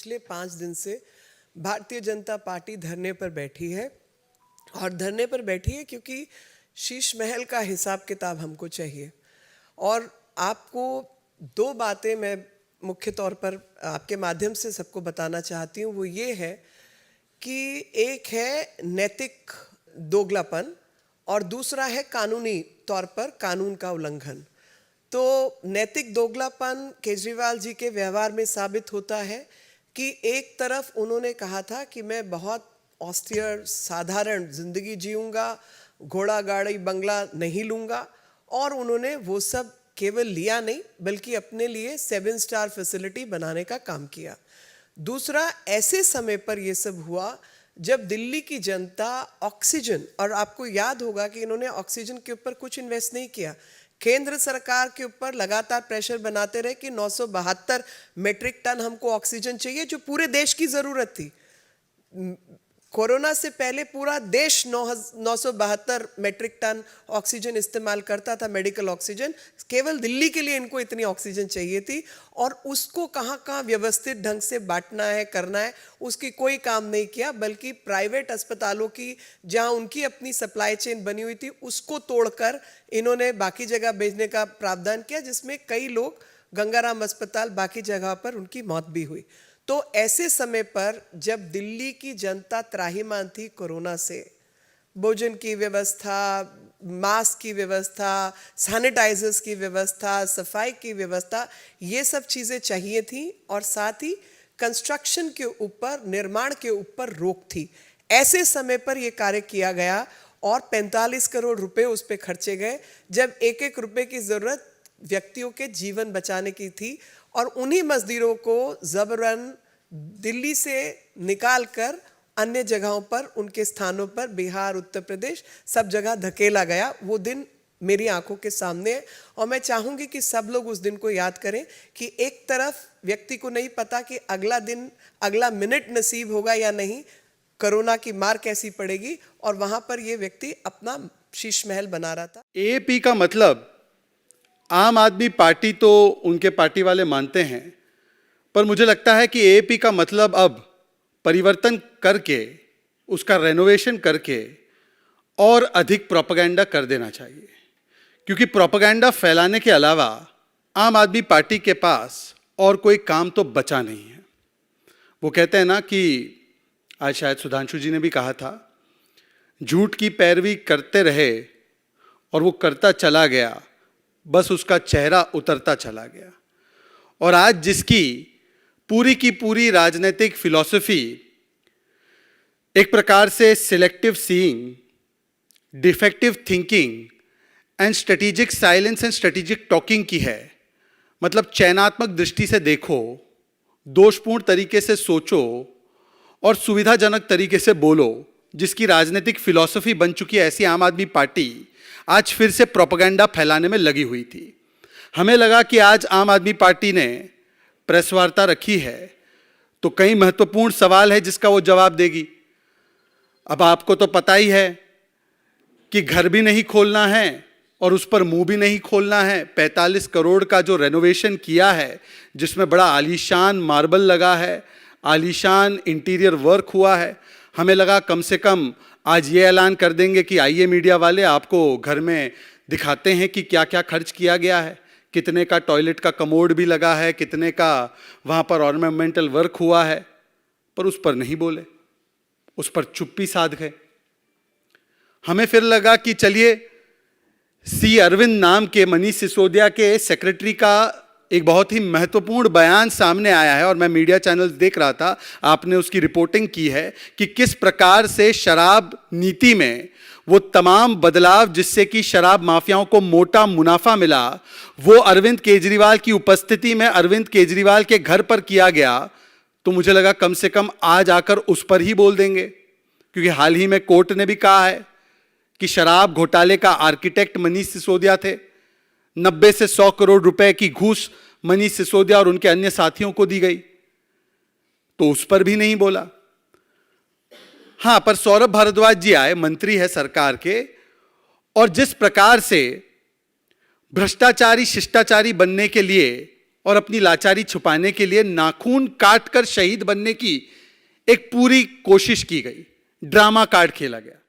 पिछले 5 दिन से भारतीय जनता पार्टी धरने पर बैठी है। और धरने पर बैठी है क्योंकि शीश महल का हिसाब किताब हमको चाहिए। और आपको 2 बातें मैं मुख्य तौर पर आपके माध्यम से सबको बताना चाहती हूँ। वो ये है कि एक है नैतिक दोगलापन और दूसरा है कानूनी तौर पर कानून का उल्लंघन। तो नैतिक दोगलापन केजरीवाल जी के व्यवहार में साबित होता है कि एक तरफ उन्होंने कहा था कि मैं बहुत ऑस्टियर साधारण जिंदगी जीऊंगा, घोड़ा गाड़ी बंगला नहीं लूंगा, और उन्होंने वो सब केवल लिया नहीं बल्कि अपने लिए 7 स्टार फैसिलिटी बनाने का काम किया। दूसरा, ऐसे समय पर ये सब हुआ जब दिल्ली की जनता ऑक्सीजन, और आपको याद होगा कि इन्होंने ऑक्सीजन के ऊपर कुछ इन्वेस्ट नहीं किया, केंद्र सरकार के ऊपर लगातार प्रेशर बनाते रहे कि 972 मेट्रिक टन हमको ऑक्सीजन चाहिए, जो पूरे देश की ज़रूरत थी। कोरोना से पहले पूरा देश 972 मेट्रिक टन ऑक्सीजन इस्तेमाल करता था, मेडिकल ऑक्सीजन। केवल दिल्ली के लिए इनको इतनी ऑक्सीजन चाहिए थी, और उसको कहाँ कहाँ व्यवस्थित ढंग से बांटना है, करना है, उसकी कोई काम नहीं किया, बल्कि प्राइवेट अस्पतालों की जहाँ उनकी अपनी सप्लाई चेन बनी हुई थी उसको तोड़कर इन्होंने बाकी जगह भेजने का प्रावधान किया, जिसमें कई लोग, गंगाराम अस्पताल, बाकी जगह पर उनकी मौत भी हुई। तो ऐसे समय पर जब दिल्ली की जनता त्राहिमाम थी कोरोना से, भोजन की व्यवस्था, मास्क की व्यवस्था, सैनिटाइजर्स की व्यवस्था, सफाई की व्यवस्था, ये सब चीज़ें चाहिए थी, और साथ ही कंस्ट्रक्शन के ऊपर, निर्माण के ऊपर रोक थी। ऐसे समय पर यह कार्य किया गया और 45 करोड़ रुपए उस पर खर्चे गए, जब एक एक रुपए की ज़रूरत व्यक्तियों के जीवन बचाने की थी। और उन्हीं मजदूरों को जबरन दिल्ली से निकाल कर अन्य जगहों पर, उनके स्थानों पर, बिहार, उत्तर प्रदेश, सब जगह धकेला गया। वो दिन मेरी आंखों के सामने है, और मैं चाहूँगी कि सब लोग उस दिन को याद करें कि एक तरफ व्यक्ति को नहीं पता कि अगला दिन, अगला मिनट नसीब होगा या नहीं, कोरोना की मार कैसी पड़ेगी, और वहाँ पर ये व्यक्ति अपना शीश महल बना रहा था। एएपी का मतलब आम आदमी पार्टी तो उनके पार्टी वाले मानते हैं, पर मुझे लगता है कि एएपी का मतलब अब परिवर्तन करके, उसका रेनोवेशन करके और अधिक प्रोपेगेंडा कर देना चाहिए। क्योंकि प्रोपेगेंडा फैलाने के अलावा आम आदमी पार्टी के पास और कोई काम तो बचा नहीं है। वो कहते हैं ना कि, आज शायद सुधांशु जी ने भी कहा था, झूठ की पैरवी करते रहे और वो करता चला गया, बस उसका चेहरा उतरता चला गया। और आज जिसकी पूरी की पूरी राजनीतिक फिलॉसफी एक प्रकार से selective seeing, defective thinking and strategic silence and strategic talking की है, मतलब चयनात्मक दृष्टि से देखो, दोषपूर्ण तरीके से सोचो और सुविधाजनक तरीके से बोलो, जिसकी राजनीतिक फिलॉसफी बन चुकी है, ऐसी आम आदमी पार्टी आज फिर से प्रोपेगेंडा फैलाने में लगी हुई थी। हमें लगा कि आज आम आदमी पार्टी ने प्रेस वार्ता रखी है तो कई महत्वपूर्ण सवाल है जिसका वो जवाब देगी। अब आपको तो पता ही है कि घर भी नहीं खोलना है और उस पर मुंह भी नहीं खोलना है। 45 करोड़ का जो रेनोवेशन किया है, जिसमें बड़ा आलीशान मार्बल लगा है, आलीशान इंटीरियर वर्क हुआ है, हमें लगा कम से कम आज ये ऐलान कर देंगे कि आइए मीडिया वाले, आपको घर में दिखाते हैं कि क्या क्या खर्च किया गया है, कितने का टॉयलेट का कमोड भी लगा है, कितने का वहाँ पर ऑर्नामेंटल वर्क हुआ है। पर उस पर नहीं बोले, उस पर चुप्पी साध गए। हमें फिर लगा कि चलिए, सी अरविंद नाम के मनीष सिसोदिया के सेक्रेटरी का एक बहुत ही महत्वपूर्ण बयान सामने आया है, और मैं मीडिया चैनल्स देख रहा था, आपने उसकी रिपोर्टिंग की है कि किस प्रकार से शराब नीति में वो तमाम बदलाव जिससे कि शराब माफियाओं को मोटा मुनाफा मिला, वो अरविंद केजरीवाल की उपस्थिति में अरविंद केजरीवाल के घर पर किया गया। तो मुझे लगा कम से कम आज आकर उस पर ही बोल देंगे, क्योंकि हाल ही में कोर्ट ने भी कहा है कि शराब घोटाले का आर्किटेक्ट मनीष सिसोदिया थे। 90 से 100 करोड़ रुपए की घूस मनीष सिसोदिया और उनके अन्य साथियों को दी गई, तो उस पर भी नहीं बोला। हां, पर सौरभ भारद्वाज जी आए, मंत्री है सरकार के, और जिस प्रकार से भ्रष्टाचारी शिष्टाचारी बनने के लिए और अपनी लाचारी छुपाने के लिए नाखून काटकर शहीद बनने की एक पूरी कोशिश की गई, ड्रामा कार्ड खेला गया।